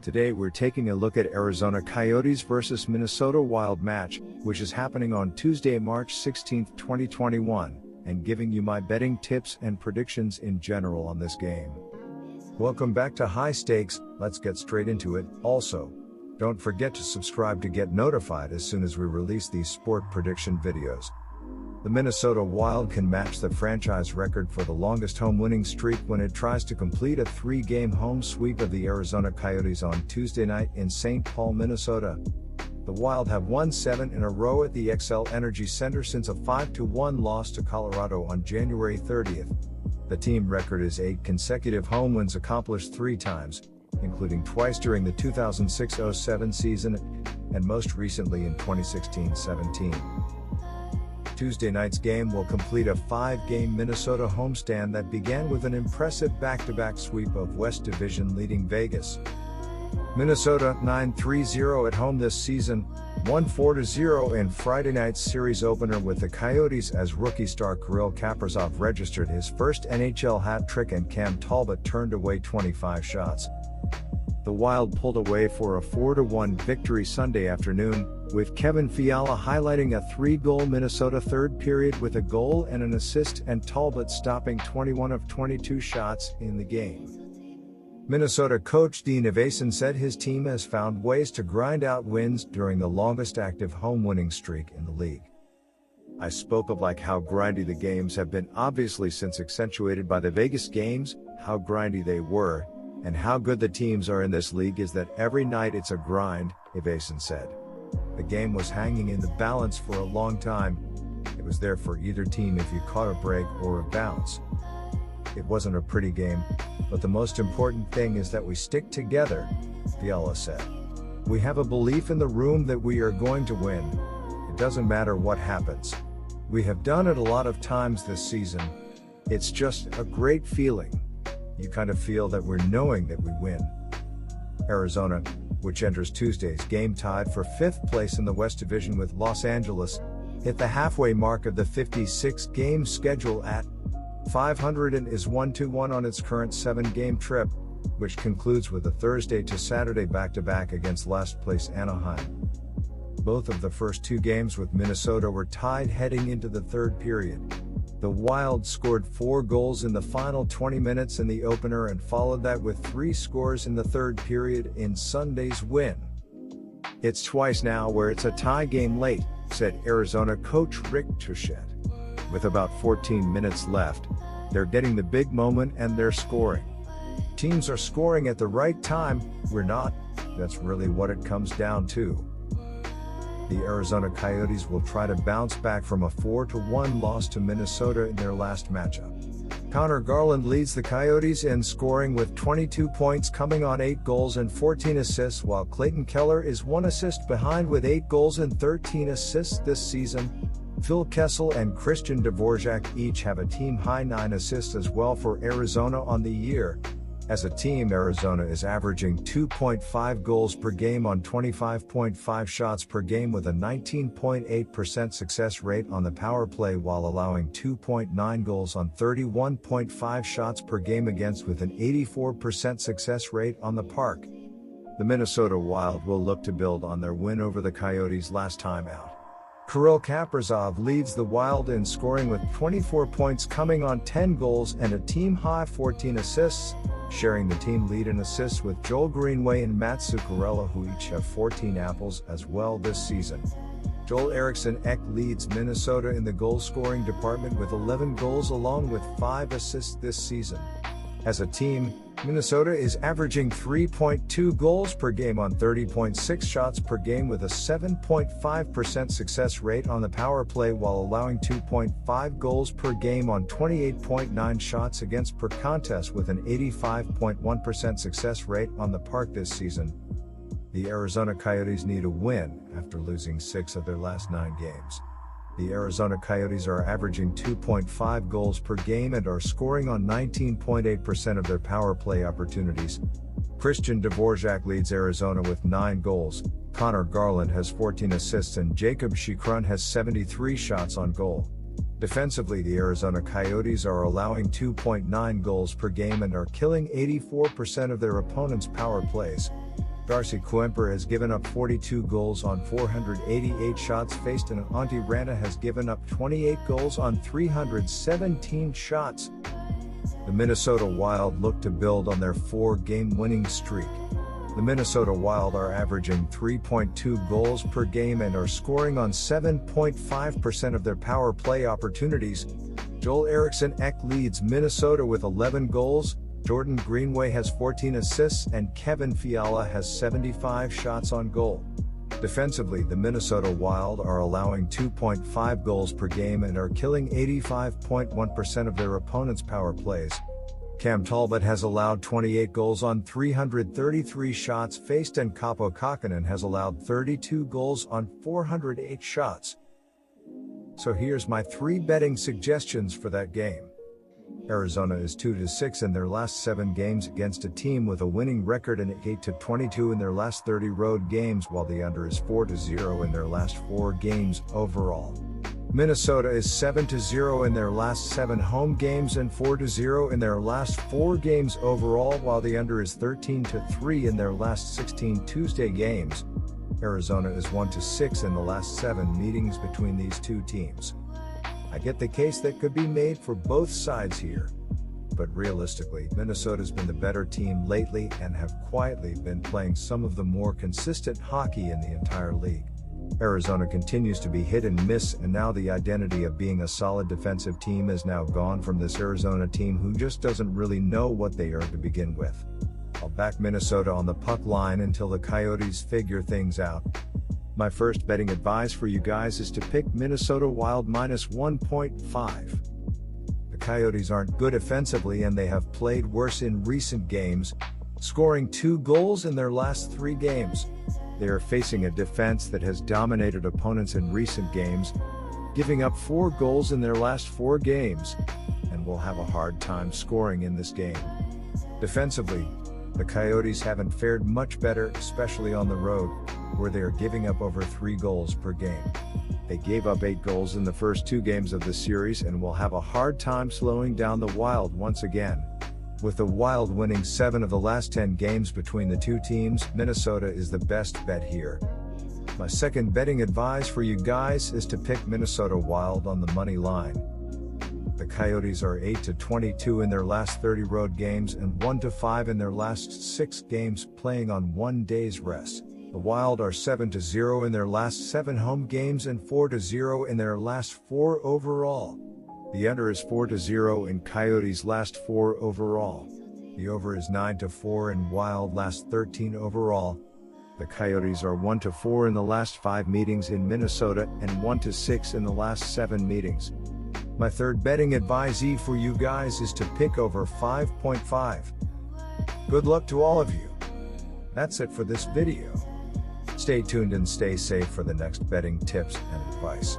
Today we're taking a look at Arizona Coyotes versus Minnesota Wild match, which is happening on Tuesday, March 16, 2021, and giving you my betting tips and predictions in general on this game. Welcome back to High Stakes. Let's get straight into it. Also, don't forget to subscribe to get notified as soon as we release these sport prediction videos. The Minnesota Wild can match the franchise record for the longest home winning streak when it tries to complete a 3-game home sweep of the Arizona Coyotes on Tuesday night in St. Paul, Minnesota. The Wild have won 7 in a row at the XL Energy Center since a 5-1 loss to Colorado on January 30th. The team record is 8 consecutive home wins accomplished 3 times, including twice during the 2006-07 season and most recently in 2016-17. Tuesday night's game will complete a 5-game Minnesota homestand that began with an impressive back-to-back sweep of West Division leading Vegas. Minnesota 9-3-0 at home this season, won 4-0 in Friday night's series opener with the Coyotes as rookie star Kirill Kaprizov registered his first NHL hat trick and Cam Talbot turned away 25 shots. The Wild pulled away for a 4-1 victory Sunday afternoon, with Kevin Fiala highlighting a 3-goal Minnesota third period with a goal and an assist and Talbot stopping 21 of 22 shots in the game. Minnesota coach Dean Evason said his team has found ways to grind out wins during the longest active home winning streak in the league. I spoke of how grindy the games have been, obviously since accentuated by the Vegas games, how grindy they were, and how good the teams are in this league is that every night it's a grind, Evason said. The game was hanging in the balance for a long time. It was there for either team if you caught a break or a bounce. It wasn't a pretty game, but the most important thing is that we stick together, Fiala said. We have a belief in the room that we are going to win. It doesn't matter what happens. We have done it a lot of times this season. It's just a great feeling. You kind of feel that we're knowing that we win. Arizona, which enters Tuesday's game tied for 5th place in the West Division with Los Angeles, hit the halfway mark of the 56-game schedule at 500 and is 1-1 on its current 7-game trip, which concludes with a Thursday to Saturday back-to-back against last-place Anaheim. Both of the first 2 games with Minnesota were tied heading into the third period. The Wild scored 4 goals in the final 20 minutes in the opener and followed that with 3 scores in the third period in Sunday's win. It's twice now where it's a tie game late, said Arizona coach Rick Touchette. With about 14 minutes left, they're getting the big moment and they're scoring. Teams are scoring at the right time, we're not. That's really what it comes down to. The Arizona Coyotes will try to bounce back from a 4-1 loss to Minnesota in their last matchup. Connor Garland leads the Coyotes in scoring with 22 points, coming on 8 goals and 14 assists, while Clayton Keller is 1 assist behind with 8 goals and 13 assists this season. Phil Kessel and Christian Dvorak each have a team-high 9 assists as well for Arizona on the year. As a team, Arizona is averaging 2.5 goals per game on 25.5 shots per game with a 19.8% success rate on the power play while allowing 2.9 goals on 31.5 shots per game against with an 84% success rate on the park. The Minnesota Wild will look to build on their win over the Coyotes last time out. Kirill Kaprizov leads the Wild in scoring with 24 points, coming on 10 goals and a team-high 14 assists, sharing the team lead in assists with Joel Greenway and Matt Zuccarello, who each have 14 apples as well this season. Joel Eriksson Ek leads Minnesota in the goal-scoring department with 11 goals along with 5 assists this season. As a team, Minnesota is averaging 3.2 goals per game on 30.6 shots per game with a 7.5% success rate on the power play while allowing 2.5 goals per game on 28.9 shots against per contest with an 85.1% success rate on the park this season. The Arizona Coyotes need a win after losing 6 of their last 9 games. The Arizona Coyotes are averaging 2.5 goals per game and are scoring on 19.8% of their power play opportunities. Christian Dvorak leads Arizona with 9 goals, Connor Garland has 14 assists and Jacob Chychrun has 73 shots on goal. Defensively, the Arizona Coyotes are allowing 2.9 goals per game and are killing 84% of their opponents' power plays. Darcy Kuemper has given up 42 goals on 488 shots faced, and Antti Ranta has given up 28 goals on 317 shots. The Minnesota Wild look to build on their 4-game winning streak. The Minnesota Wild are averaging 3.2 goals per game and are scoring on 7.5% of their power play opportunities. Joel Eriksson Ek leads Minnesota with 11 goals, Jordan Greenway has 14 assists, and Kevin Fiala has 75 shots on goal. Defensively, the Minnesota Wild are allowing 2.5 goals per game and are killing 85.1% of their opponents' power plays. Cam Talbot has allowed 28 goals on 333 shots faced, and Kaapo Kähkönen has allowed 32 goals on 408 shots. So here's my 3 betting suggestions for that game. Arizona is 2-6 in their last 7 games against a team with a winning record, and 8-22 in their last 30 road games, while the under is 4-0 in their last 4 games overall. Minnesota is 7-0 in their last 7 home games and 4-0 in their last 4 games overall, while the under is 13-3 in their last 16 Tuesday games. Arizona is 1-6 in the last 7 meetings between these two teams. I get the case that could be made for both sides here. But realistically, Minnesota's been the better team lately and have quietly been playing some of the more consistent hockey in the entire league. Arizona continues to be hit and miss, and now the identity of being a solid defensive team is now gone from this Arizona team, who just doesn't really know what they are to begin with. I'll back Minnesota on the puck line until the Coyotes figure things out. My first betting advice for you guys is to pick Minnesota Wild minus 1.5. The Coyotes aren't good offensively, and they have played worse in recent games, scoring 2 goals in their last 3 games. They are facing a defense that has dominated opponents in recent games, giving up 4 goals in their last 4 games, and will have a hard time scoring in this game. Defensively, the Coyotes haven't fared much better, especially on the road, where they are giving up over 3 goals per game. They gave up 8 goals in the first 2 games of the series and will have a hard time slowing down the Wild once again. With the Wild winning 7 of the last 10 games between the two teams, Minnesota is the best bet here. My second betting advice for you guys is to pick Minnesota Wild on the money line. The Coyotes are 8-22 in their last 30 road games and 1-5 in their last 6 games playing on 1 day's rest. The Wild are 7-0 in their last 7 home games and 4-0 in their last 4 overall. The under is 4-0 in Coyotes' last 4 overall. The over is 9-4 in Wild last 13 overall. The Coyotes are 1-4 in the last 5 meetings in Minnesota and 1-6 in the last 7 meetings. My third betting advice for you guys is to pick over 5.5. Good luck to all of you. That's it for this video. Stay tuned and stay safe for the next betting tips and advice.